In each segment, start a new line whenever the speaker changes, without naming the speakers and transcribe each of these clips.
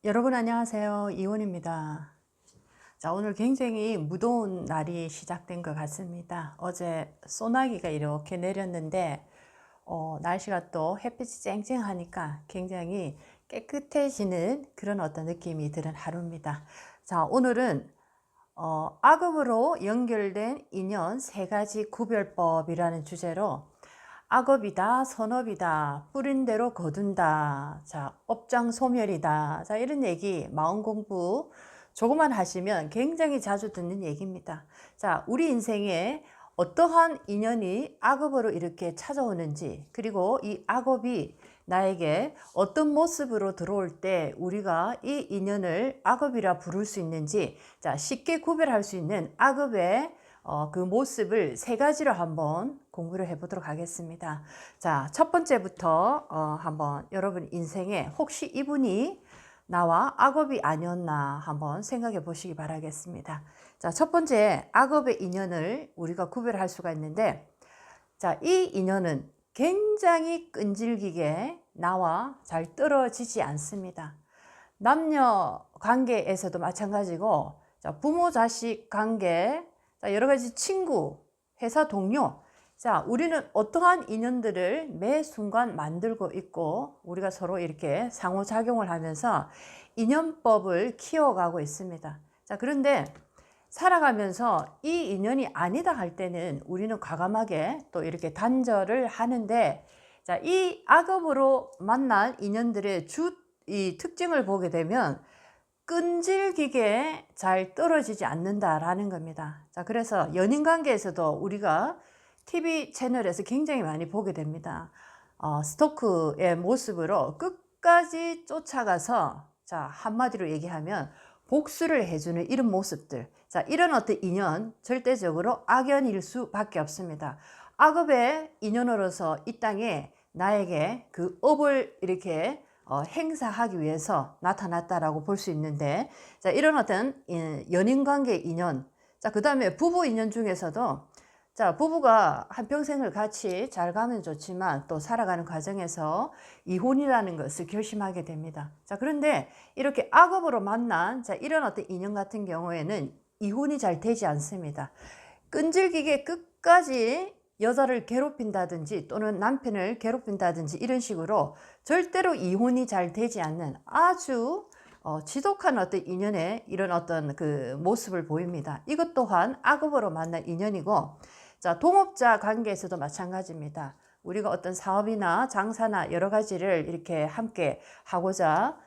여러분 안녕하세요. 이원입니다. 자, 오늘 굉장히 무더운 날이 시작된 것 같습니다. 어제 소나기가 이렇게 내렸는데 날씨가 또 햇빛이 쨍쨍하니까 굉장히 깨끗해지는 그런 어떤 느낌이 드는 하루입니다. 자, 오늘은 악업으로 연결된 인연 세 가지 구별법이라는 주제로 악업이다, 선업이다, 뿌린 대로 거둔다, 자, 업장 소멸이다. 자, 이런 얘기, 마음 공부 조금만 하시면 굉장히 자주 듣는 얘기입니다. 자, 우리 인생에 어떠한 인연이 악업으로 이렇게 찾아오는지, 그리고 이 악업이 나에게 어떤 모습으로 들어올 때 우리가 이 인연을 악업이라 부를 수 있는지, 자, 쉽게 구별할 수 있는 악업의 그 모습을 세 가지로 한번 공부를 해보도록 하겠습니다. 자, 첫 번째부터 한번 여러분 인생에 혹시 이분이 나와 악업이 아니었나 한번 생각해 보시기 바라겠습니다. 자, 첫 번째 악업의 인연을 우리가 구별할 수가 있는데, 자, 이 인연은 굉장히 끈질기게 나와 잘 떨어지지 않습니다. 남녀 관계에서도 마찬가지고, 자, 부모 자식 관계, 자, 여러 가지 친구, 회사 동료, 자, 우리는 어떠한 인연들을 매 순간 만들고 있고 우리가 서로 이렇게 상호작용을 하면서 인연법을 키워가고 있습니다. 자, 그런데 살아가면서 이 인연이 아니다 할 때는 우리는 과감하게 또 이렇게 단절을 하는데, 자, 이 악업으로 만난 인연들의 이 특징을 보게 되면 끈질기게 잘 떨어지지 않는다라는 겁니다. 자, 그래서 연인 관계에서도 우리가 TV 채널에서 굉장히 많이 보게 됩니다. 스토크의 모습으로 끝까지 쫓아가서, 자, 한마디로 얘기하면 복수를 해주는 이런 모습들. 자, 이런 어떤 인연 절대적으로 악연일 수밖에 없습니다. 악업의 인연으로서 이 땅에 나에게 그 업을 이렇게 행사하기 위해서 나타났다라고 볼 수 있는데, 자, 이런 어떤 연인관계 인연, 자, 그 다음에 부부 인연 중에서도, 자, 부부가 한평생을 같이 잘 가면 좋지만 또 살아가는 과정에서 이혼이라는 것을 결심하게 됩니다. 자, 그런데 이렇게 악업으로 만난, 자, 이런 어떤 인연 같은 경우에는 이혼이 잘 되지 않습니다. 끈질기게 끝까지 여자를 괴롭힌다든지 또는 남편을 괴롭힌다든지 이런 식으로 절대로 이혼이 잘 되지 않는 아주 지독한 어떤 인연의 이런 어떤 그 모습을 보입니다. 이것 또한 악업으로 만난 인연이고, 자, 동업자 관계에서도 마찬가지입니다. 우리가 어떤 사업이나 장사나 여러 가지를 이렇게 함께 하고자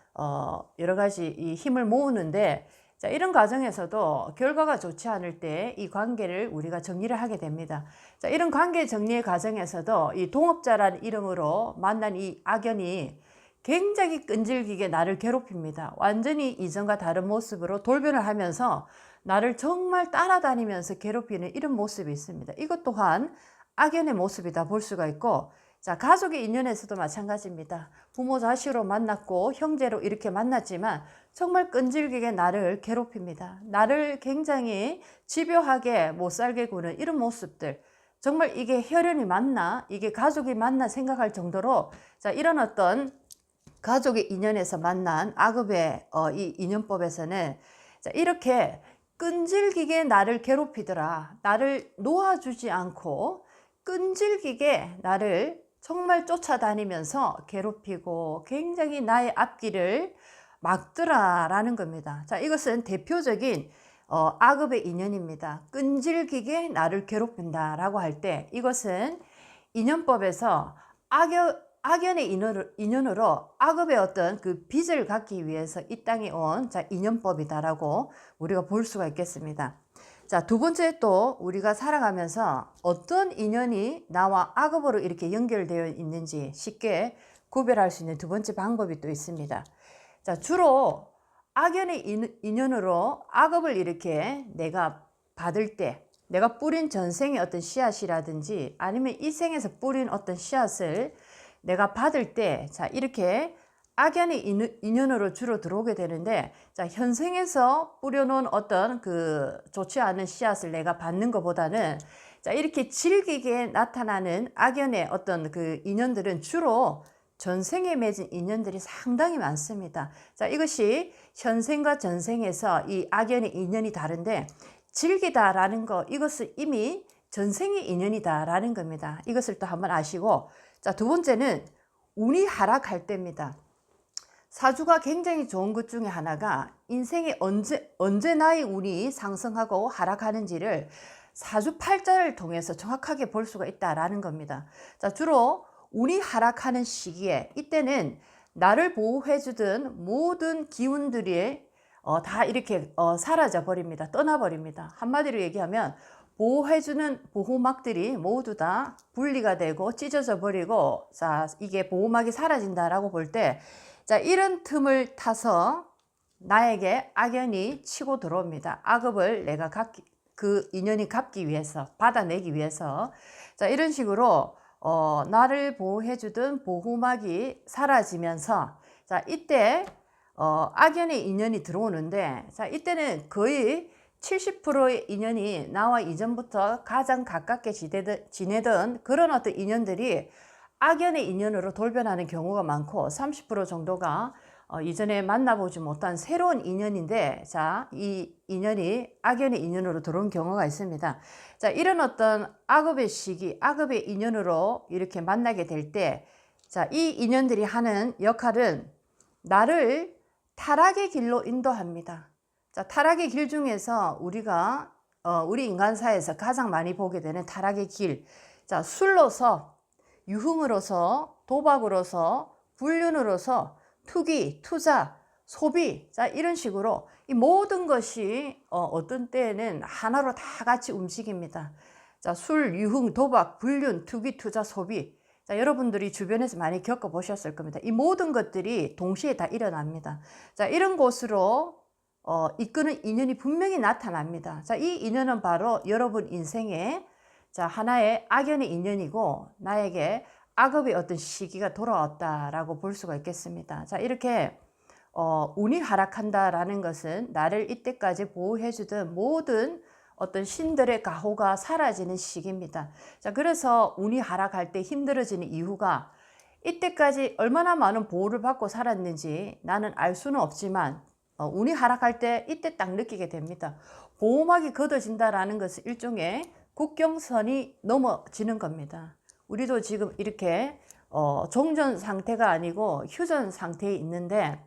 여러 가지 이 힘을 모으는데, 자, 이런 과정에서도 결과가 좋지 않을 때 이 관계를 우리가 정리를 하게 됩니다. 자, 이런 관계 정리의 과정에서도 이 동업자라는 이름으로 만난 이 악연이 굉장히 끈질기게 나를 괴롭힙니다. 완전히 이전과 다른 모습으로 돌변을 하면서 나를 정말 따라다니면서 괴롭히는 이런 모습이 있습니다. 이것 또한 악연의 모습이다 볼 수가 있고, 자, 가족의 인연에서도 마찬가지입니다. 부모 자식으로 만났고 형제로 이렇게 만났지만 정말 끈질기게 나를 괴롭힙니다. 나를 굉장히 집요하게 못 살게 구는 이런 모습들, 정말 이게 혈연이 맞나, 이게 가족이 맞나 생각할 정도로, 자, 이런 어떤 가족의 인연에서 만난 악업의 이 인연법에서는, 자, 이렇게 끈질기게 나를 괴롭히더라, 나를 놓아주지 않고 끈질기게 나를 정말 쫓아다니면서 괴롭히고 굉장히 나의 앞길을 막더라라는 겁니다. 자, 이것은 대표적인 악업의 인연입니다. 끈질기게 나를 괴롭힌다라고 할 때 이것은 인연법에서 악연의 인연으로 악업의 어떤 그 빚을 갚기 위해서 이 땅에 온, 자, 인연법이다라고 우리가 볼 수가 있겠습니다. 자, 두 번째 또 우리가 살아가면서 어떤 인연이 나와 악업으로 이렇게 연결되어 있는지 쉽게 구별할 수 있는 두 번째 방법이 또 있습니다. 자, 주로 악연의 인연으로 악업을 이렇게 내가 받을 때, 내가 뿌린 전생의 어떤 씨앗이라든지 아니면 이 생에서 뿌린 어떤 씨앗을 내가 받을 때, 자, 이렇게 악연의 인연으로 주로 들어오게 되는데, 자, 현생에서 뿌려놓은 어떤 그 좋지 않은 씨앗을 내가 받는 것보다는, 자, 이렇게 질기게 나타나는 악연의 어떤 그 인연들은 주로 전생에 맺은 인연들이 상당히 많습니다. 자, 이것이 현생과 전생에서 이 악연의 인연이 다른데, 즐기다라는 거, 이것은 이미 전생의 인연이다라는 겁니다. 이것을 또 한번 아시고, 자, 두 번째는 운이 하락할 때입니다. 사주가 굉장히 좋은 것 중에 하나가 인생에 언제 나의 운이 상승하고 하락하는지를 사주 팔자를 통해서 정확하게 볼 수가 있다라는 겁니다. 자, 주로 운이 하락하는 시기에, 이때는 나를 보호해 주던 모든 기운들이 다 이렇게 사라져 버립니다. 떠나 버립니다. 한마디로 얘기하면 보호해 주는 보호막들이 모두 다 분리가 되고 찢어져 버리고, 자, 이게 보호막이 사라진다라고 볼 때, 자, 이런 틈을 타서 나에게 악연이 치고 들어옵니다. 악업을 내가 그 인연이 갚기 위해서, 받아내기 위해서. 자, 이런 식으로 나를 보호해 주던 보호막이 사라지면서, 자, 이때 악연의 인연이 들어오는데, 자, 이때는 거의 70%의 인연이 나와 이전부터 가장 가깝게 지내던 그런 어떤 인연들이 악연의 인연으로 돌변하는 경우가 많고, 30% 정도가 이전에 만나보지 못한 새로운 인연인데, 자, 이 인연이 악연의 인연으로 들어온 경우가 있습니다. 자, 이런 어떤 악업의 시기, 악업의 인연으로 이렇게 만나게 될 때, 자, 이 인연들이 하는 역할은 나를 타락의 길로 인도합니다. 자, 타락의 길 중에서 우리가 우리 인간사에서 가장 많이 보게 되는 타락의 길, 자, 술로서, 유흥으로서, 도박으로서, 불륜으로서, 투기, 투자, 소비, 자, 이런 식으로 이 모든 것이 어떤 때에는 하나로 다 같이 움직입니다. 자, 술, 유흥, 도박, 불륜, 투기, 투자, 소비. 자, 여러분들이 주변에서 많이 겪어보셨을 겁니다. 이 모든 것들이 동시에 다 일어납니다. 자, 이런 곳으로 이끄는 인연이 분명히 나타납니다. 자, 이 인연은 바로 여러분 인생에, 자, 하나의 악연의 인연이고, 나에게 악업의 어떤 시기가 돌아왔다라고 볼 수가 있겠습니다. 자, 이렇게 운이 하락한다라는 것은 나를 이때까지 보호해주던 모든 어떤 신들의 가호가 사라지는 시기입니다. 자, 그래서 운이 하락할 때 힘들어지는 이유가, 이때까지 얼마나 많은 보호를 받고 살았는지 나는 알 수는 없지만 운이 하락할 때 이때 딱 느끼게 됩니다. 보호막이 걷어진다라는 것은 일종의 국경선이 넘어지는 겁니다. 우리도 지금 이렇게 종전 상태가 아니고 휴전 상태에 있는데,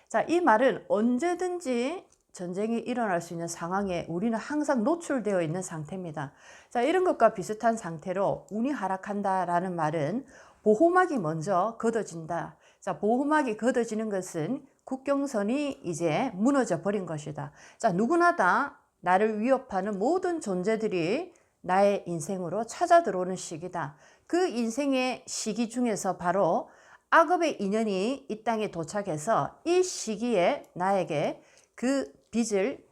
자, 이 말은 언제든지 전쟁이 일어날 수 있는 상황에 우리는 항상 노출되어 있는 상태입니다. 자, 이런 것과 비슷한 상태로 운이 하락한다라는 말은 보호막이 먼저 걷어진다. 자, 보호막이 걷어지는 것은 국경선이 이제 무너져 버린 것이다. 자, 누구나 다 나를 위협하는 모든 존재들이 나의 인생으로 찾아 들어오는 시기다. 그 인생의 시기 중에서 바로 악업의 인연이 이 땅에 도착해서 이 시기에 나에게 그 빚을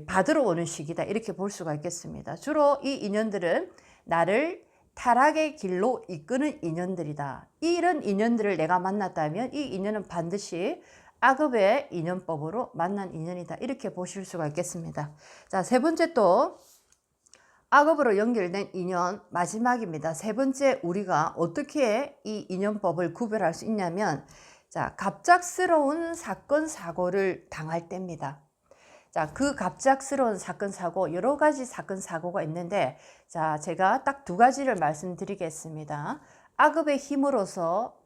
받으러 오는 시기다. 이렇게 볼 수가 있겠습니다. 주로 이 인연들은 나를 타락의 길로 이끄는 인연들이다. 이런 인연들을 내가 만났다면 이 인연은 반드시 악업의 인연법으로 만난 인연이다. 이렇게 보실 수가 있겠습니다. 자, 세 번째 또 악업으로 연결된 인연 마지막입니다. 세 번째, 우리가 어떻게 이 인연법을 구별할 수 있냐면, 자, 갑작스러운 사건 사고를 당할 때입니다. 자, 그 갑작스러운 사건 사고, 여러 가지 사건 사고가 있는데, 자, 제가 딱 두 가지를 말씀드리겠습니다. 악업의 힘으로서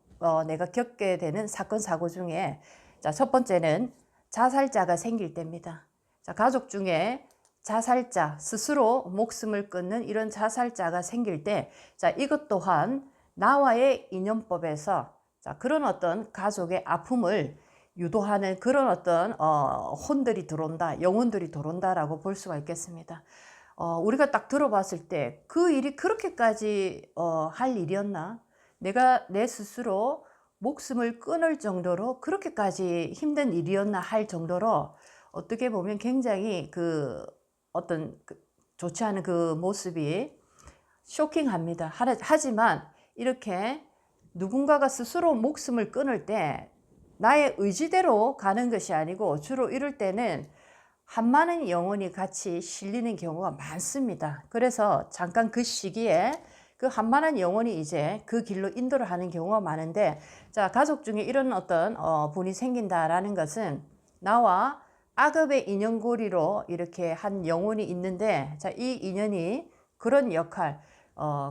내가 겪게 되는 사건 사고 중에, 자, 첫 번째는 자살자가 생길 때입니다. 자, 가족 중에 자살자, 스스로 목숨을 끊는 이런 자살자가 생길 때, 자, 이것 또한 나와의 인연법에서, 자, 그런 어떤 가족의 아픔을 유도하는 그런 어떤 혼들이 들어온다, 영혼들이 들어온다라고 볼 수가 있겠습니다. 우리가 딱 들어봤을 때 그 일이 그렇게까지 할 일이었나? 내가 내 스스로 목숨을 끊을 정도로 그렇게까지 힘든 일이었나 할 정도로, 어떻게 보면 굉장히 좋지 않은 그 모습이 쇼킹합니다. 하지만 이렇게 누군가가 스스로 목숨을 끊을 때 나의 의지대로 가는 것이 아니고, 주로 이럴 때는 한 많은 영혼이 같이 실리는 경우가 많습니다. 그래서 잠깐 그 시기에 그 한만한 영혼이 이제 그 길로 인도를 하는 경우가 많은데, 자, 가족 중에 이런 어떤 분이 생긴다라는 것은 나와 악업의 인연고리로 이렇게 한 영혼이 있는데, 자, 이 인연이 그런 역할,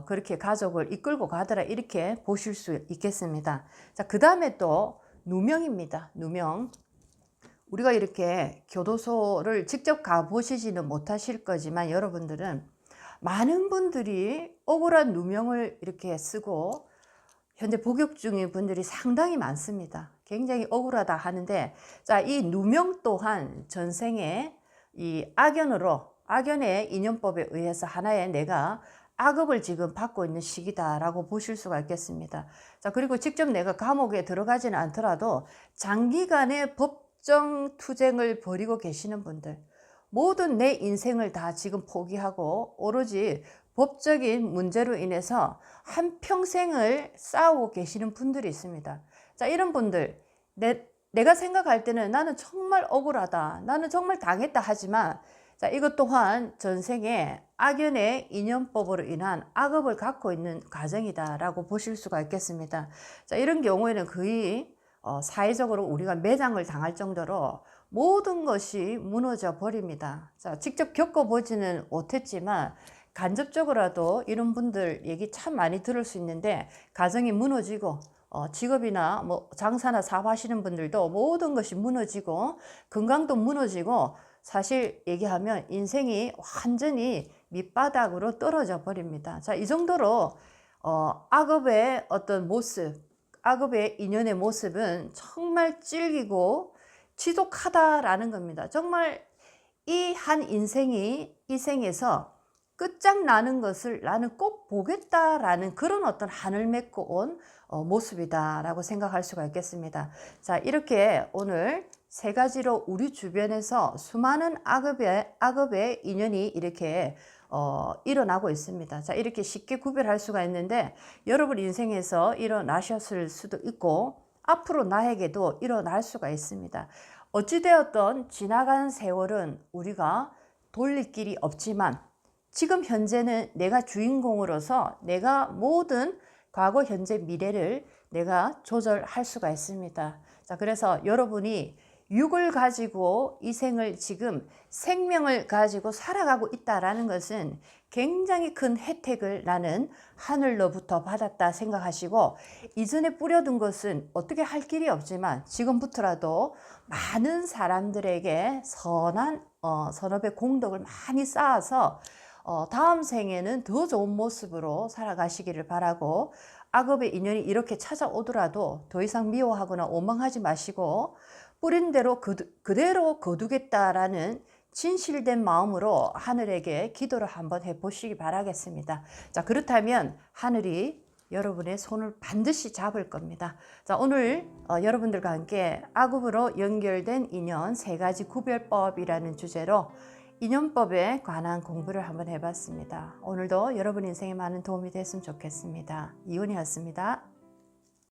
그렇게 가족을 이끌고 가더라, 이렇게 보실 수 있겠습니다. 자, 그 다음에 또 누명입니다. 누명. 우리가 이렇게 교도소를 직접 가보시지는 못하실 거지만 여러분들은 많은 분들이 억울한 누명을 이렇게 쓰고 현재 복역 중인 분들이 상당히 많습니다. 굉장히 억울하다 하는데, 자, 이 누명 또한 전생에 이 악연의 인연법에 의해서 하나의 내가 악업을 지금 받고 있는 시기다라고 보실 수가 있겠습니다. 자, 그리고 직접 내가 감옥에 들어가지는 않더라도 장기간의 법정 투쟁을 벌이고 계시는 분들, 모든 내 인생을 다 지금 포기하고 오로지 법적인 문제로 인해서 한평생을 싸우고 계시는 분들이 있습니다. 자, 이런 분들, 내가 생각할 때는 나는 정말 억울하다, 나는 정말 당했다 하지만, 자, 이것 또한 전생에 악연의 인연법으로 인한 악업을 갖고 있는 과정이다라고 보실 수가 있겠습니다. 자, 이런 경우에는 거의 사회적으로 우리가 매장을 당할 정도로 모든 것이 무너져 버립니다. 자, 직접 겪어보지는 못했지만 간접적으로라도 이런 분들 얘기 참 많이 들을 수 있는데, 가정이 무너지고 직업이나 뭐 장사나 사업하시는 분들도 모든 것이 무너지고 건강도 무너지고, 사실 얘기하면 인생이 완전히 밑바닥으로 떨어져 버립니다. 자, 이 정도로 악업의 어떤 모습, 악업의 인연의 모습은 정말 질기고 지독하다라는 겁니다. 정말 이 한 인생이 이 생에서 끝장나는 것을 나는 꼭 보겠다라는 그런 어떤 한을 맺고 온 모습이다라고 생각할 수가 있겠습니다. 자, 이렇게 오늘 세 가지로 우리 주변에서 수많은 악업의 인연이 이렇게 일어나고 있습니다. 자, 이렇게 쉽게 구별할 수가 있는데, 여러분 인생에서 일어나셨을 수도 있고 앞으로 나에게도 일어날 수가 있습니다. 어찌되었던 지나간 세월은 우리가 돌릴 길이 없지만 지금 현재는 내가 주인공으로서 내가 모든 과거, 현재, 미래를 내가 조절할 수가 있습니다. 자, 그래서 여러분이 육을 가지고 이 생을 지금 생명을 가지고 살아가고 있다라는 것은 굉장히 큰 혜택을 나는 하늘로부터 받았다 생각하시고, 이전에 뿌려둔 것은 어떻게 할 길이 없지만 지금부터라도 많은 사람들에게 선업의 공덕을 많이 쌓아서 다음 생에는 더 좋은 모습으로 살아가시기를 바라고, 악업의 인연이 이렇게 찾아오더라도 더 이상 미워하거나 원망하지 마시고 뿌린 대로 그대로 거두겠다라는 진실된 마음으로 하늘에게 기도를 한번 해보시기 바라겠습니다. 자, 그렇다면 하늘이 여러분의 손을 반드시 잡을 겁니다. 자, 오늘 여러분들과 함께 악업으로 연결된 인연 세 가지 구별법이라는 주제로 인연법에 관한 공부를 한번 해봤습니다. 오늘도 여러분 인생에 많은 도움이 됐으면 좋겠습니다. 이은이었습니다.